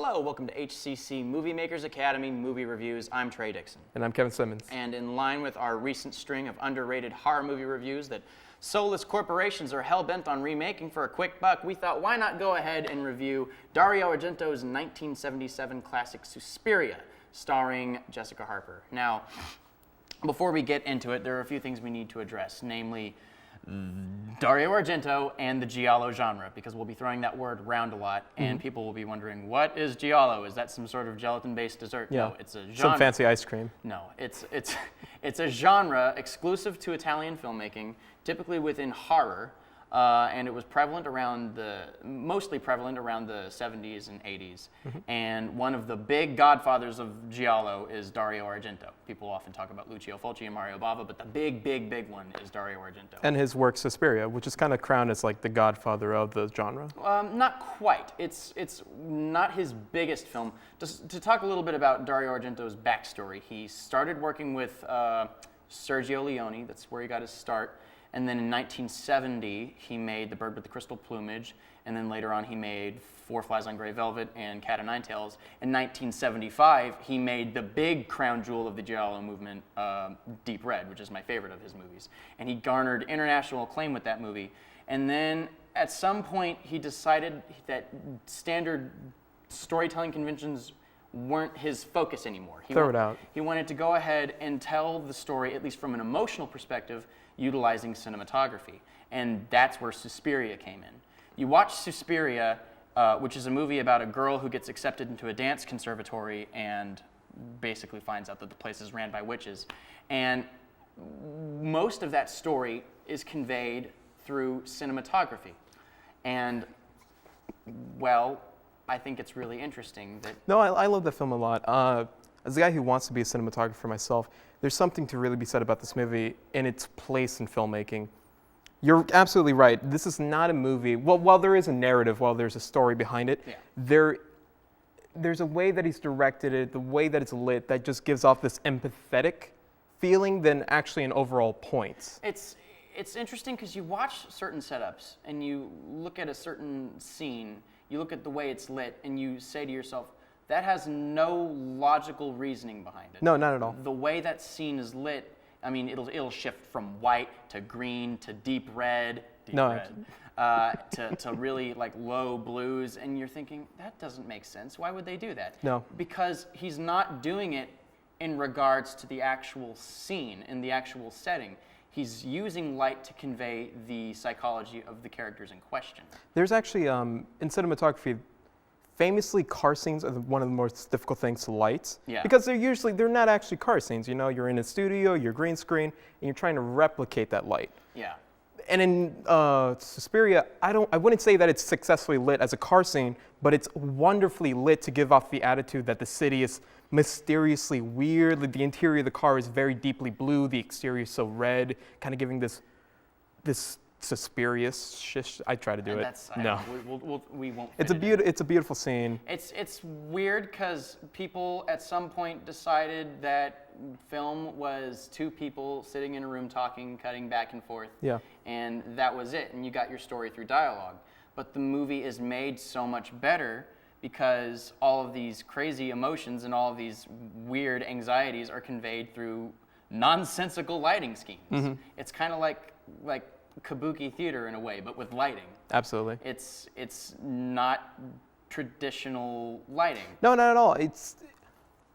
Hello, welcome to HCC MovieMakers Academy Movie Reviews. I'm Trey Dixon. And I'm Kevin Simmons. And in line with our recent string of underrated horror movie reviews that soulless corporations are hell-bent on remaking for a quick buck, we thought why not go ahead and review Dario Argento's 1977 classic Susperia, starring Jessica Harper. Now, before we get into it, there are a few things we need to address, namely Dario Argento and the giallo genre, because we'll be throwing that word around a lot, and people will be wondering, what is giallo? Is that some sort of gelatin-based dessert? Yeah. No, it's a genre. Some fancy ice cream. No, it's a genre exclusive to Italian filmmaking, typically within horror, and it was mostly prevalent around the 70s and 80s. And one of the big godfathers of giallo is Dario Argento. People often talk about Lucio Fulci and Mario Bava, but the big one is Dario Argento. And his work Susperia, which is kind of crowned as like the godfather of the genre. Not quite. It's not his biggest film. Just to talk a little bit about Dario Argento's backstory, he started working with Sergio Leone. That's where he got his start. And then in 1970, he made The Bird with the Crystal Plumage, and then later on he made Four Flies on Grey Velvet and Cat o' Nine Tails. In 1975, he made the big crown jewel of the giallo movement, Deep Red, which is my favorite of his movies. And he garnered international acclaim with that movie. And then at some point, he decided that standard storytelling conventions weren't his focus anymore. Throw it out. He wanted to go ahead and tell the story, at least from an emotional perspective, utilizing cinematography. And that's where Susperia came in. You watch Susperia, which is a movie about a girl who gets accepted into a dance conservatory and basically finds out that the place is ran by witches. And most of that story is conveyed through cinematography. And, well, I think it's really interesting that... No, I love that film a lot. As a guy who wants to be a cinematographer myself, there's something to really be said about this movie and its place in filmmaking. You're absolutely right. This is not a movie. Well, while there is a narrative, while there's a story behind it, there's a way that he's directed it, the way that it's lit, that just gives off this empathetic feeling than actually an overall point. It's interesting because you watch certain setups and you look at a certain scene, you look at the way it's lit, and you say to yourself, that has no logical reasoning behind it. No, not at all. The way that scene is lit, I mean, it'll shift from white to green to deep red, to really like low blues, and you're thinking, that doesn't make sense. Why would they do that? No. Because he's not doing it in regards to the actual scene, in the actual setting. He's using light to convey the psychology of the characters in question. There's actually, in cinematography, famously, car scenes are one of the most difficult things to light. Yeah. Because they're not actually car scenes. You know, you're in a studio, you're green screen, and you're trying to replicate that light. Yeah. And in Susperia, I wouldn't say that it's successfully lit as a car scene, but it's wonderfully lit to give off the attitude that the city is mysteriously weird. Like the interior of the car is very deeply blue, the exterior is so red, kind of giving this Suspirious shish. I try to do it. No, we won't. It's a beautiful scene. It's weird because people at some point decided that film was two people sitting in a room talking, cutting back and forth. Yeah. And that was it. And you got your story through dialogue. But the movie is made so much better because all of these crazy emotions and all of these weird anxieties are conveyed through nonsensical lighting schemes. It's kind of like kabuki theater in a way, but with lighting. Absolutely. It's not traditional lighting. No, not at all.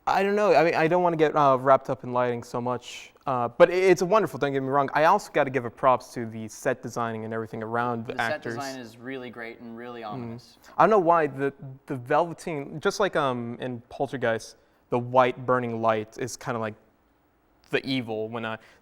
I don't know. I mean, I don't want to get wrapped up in lighting so much, but it's a wonderful. Don't get me wrong. I also got to give a props to the set designing and everything around the actors. The set design is really great and really ominous. I don't know why the velveteen, just like in Poltergeist, the white burning light is kind of like the evil.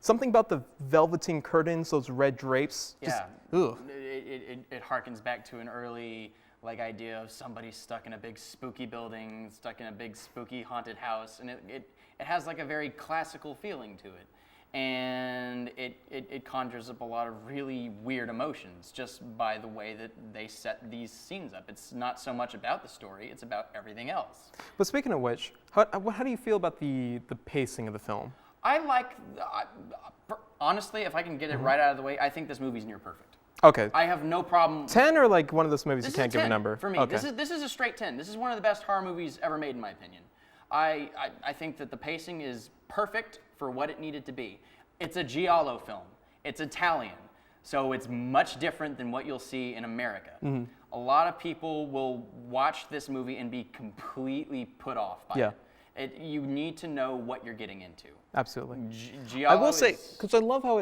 Something about the velveteen curtains, those red drapes. Yeah. Ugh. It harkens back to an early idea of somebody stuck in a big spooky building, stuck in a big spooky haunted house, and it has like a very classical feeling to it, and it conjures up a lot of really weird emotions just by the way that they set these scenes up. It's not so much about the story; it's about everything else. But speaking of which, how do you feel about the pacing of the film? I like, honestly, if I can get it right out of the way, I think this movie's near perfect. Okay. I have no problem. 10 or like one of those movies This you can't is a give a 10 number? for me. Okay. This is a straight 10. This is one of the best horror movies ever made, in my opinion. I think that the pacing is perfect for what it needed to be. It's a giallo film. It's Italian, so it's much different than what you'll see in America. A lot of people will watch this movie and be completely put off by it. You need to know what you're getting into. Absolutely. Giallo I will say, is- because I love how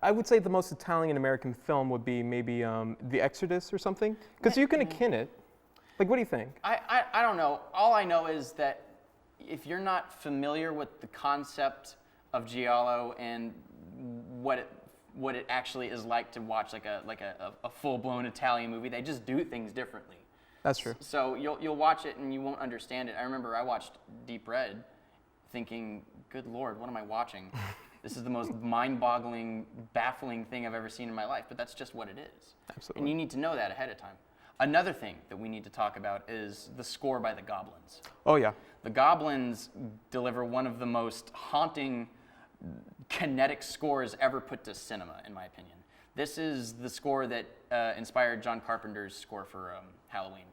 I would say the most Italian-American film would be maybe The Exorcist or something, because you can akin it. Like, what do you think? I don't know. All I know is that if you're not familiar with the concept of giallo and what it actually is like to watch like a full-blown Italian movie, they just do things differently. That's true. So you'll watch it and you won't understand it. I remember I watched Deep Red, thinking, "Good Lord, what am I watching? This is the most mind-boggling, baffling thing I've ever seen in my life." But that's just what it is. Absolutely. And you need to know that ahead of time. Another thing that we need to talk about is the score by the Goblins. Oh, yeah. The Goblins deliver one of the most haunting, kinetic scores ever put to cinema, in my opinion. This is the score that inspired John Carpenter's score for Halloween.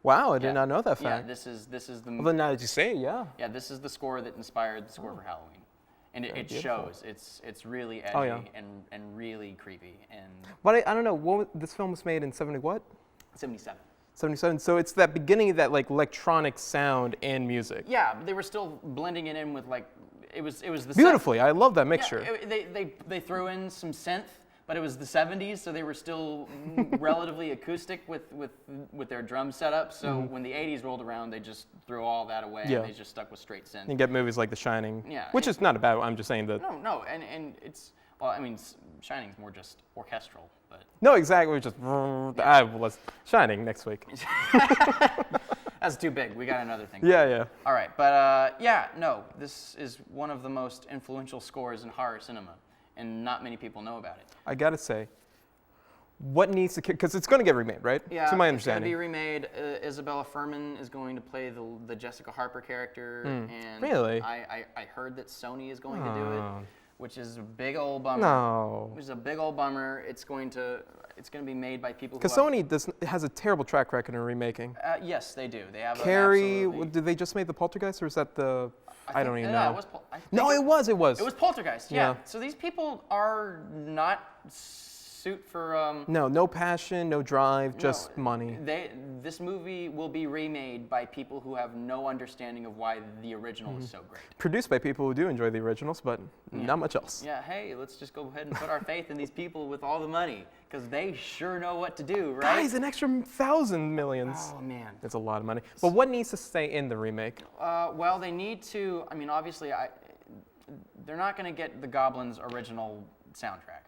Wow, I did not know that fact. Yeah, this is the. Well, then now that you say it, yeah. Yeah, this is the score that inspired the score for Halloween, and it beautiful. shows. It's really edgy yeah. and really creepy. And But I don't know, this film was made in 70 what? 77. 77. So it's that beginning of that like electronic sound and music. Yeah, they were still blending it in with like it was the Beautifully. I love that mixture. Yeah, they threw in some synth, but it was the 70s, so they were still relatively acoustic with their drum setup. So when the 80s rolled around, they just threw all that away and they just stuck with straight synth. You get movies like The Shining, which is not a bad one. I'm just saying that. No, and it's well, I mean, Shining's more just orchestral, but No, exactly. Just Shining next week. that's too big. We got another thing. Yeah. All right, but no, this is one of the most influential scores in horror cinema, and not many people know about it. I gotta say, what needs to, because it's going to get remade, right? Yeah, to my it's going to understanding. be remade. Isabella Fuhrman is going to play the Jessica Harper character, and Really? I heard that Sony is going to do it, which is a big old bummer. No. Which is a big old bummer. It's going to be made by people. Because Sony has a terrible track record in remaking. Yes, they do. They have. Carrie, absolutely. did they just make the Poltergeist, or is that the? I don't even know. It was It was. It was Poltergeist. Yeah. So these people are not suit for. No passion, no drive, just money. This movie will be remade by people who have no understanding of why the original is so great. Produced by people who do enjoy the originals, but not much else. Yeah, hey, let's just go ahead and put our faith in these people with all the money, because they sure know what to do, right? Guys, an extra 1,000 millions. Oh, man. That's a lot of money. But what needs to stay in the remake? Well, they need to, I mean, obviously, they're not going to get the Goblins' original soundtrack.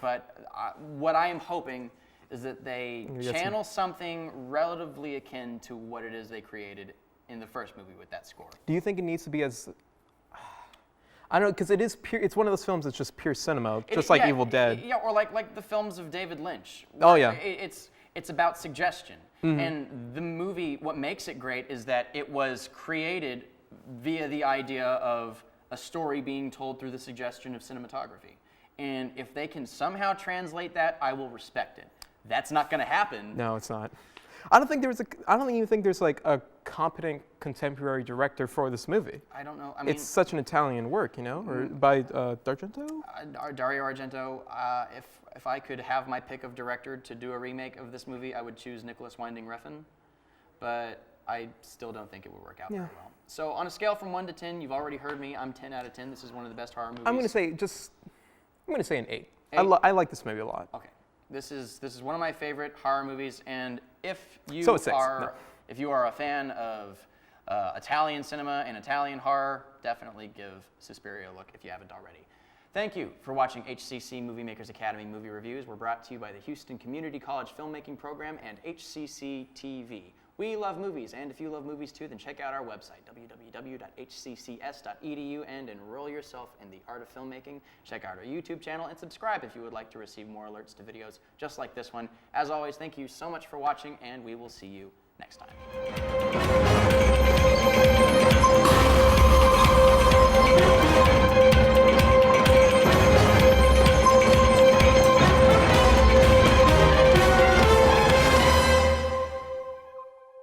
But what I am hoping is that they channel something relatively akin to what it is they created in the first movie with that score. Do you think it needs to be as... I don't know, because it is pure. It's one of those films that's just pure cinema, just like Evil Dead. Yeah, or like the films of David Lynch. Oh, yeah. It's about suggestion. And the movie, what makes it great is that it was created via the idea of a story being told through the suggestion of cinematography. And if they can somehow translate that, I will respect it. That's not going to happen. No, it's not. I don't even think there's like a competent contemporary director for this movie. I don't know. I mean, it's such an Italian work, you know, or by D'Argento. Dario Argento. If I could have my pick of director to do a remake of this movie, I would choose Nicholas Winding Refn. But I still don't think it would work out very well. So on a scale from 1 to 10, you've already heard me. I'm 10 out of 10. This is one of the best horror movies. I'm going to say an 8. I like this movie a lot. Okay. This is one of my favorite horror movies, and if you are a fan of Italian cinema and Italian horror, definitely give Susperia a look if you haven't already. Thank you for watching HCC MovieMakers Academy movie reviews. We're brought to you by the Houston Community College Filmmaking Program and HCC TV. We love movies, and if you love movies too, then check out our website, www.hccs.edu, and enroll yourself in the art of filmmaking. Check out our YouTube channel and subscribe if you would like to receive more alerts to videos just like this one. As always, thank you so much for watching, and we will see you next time.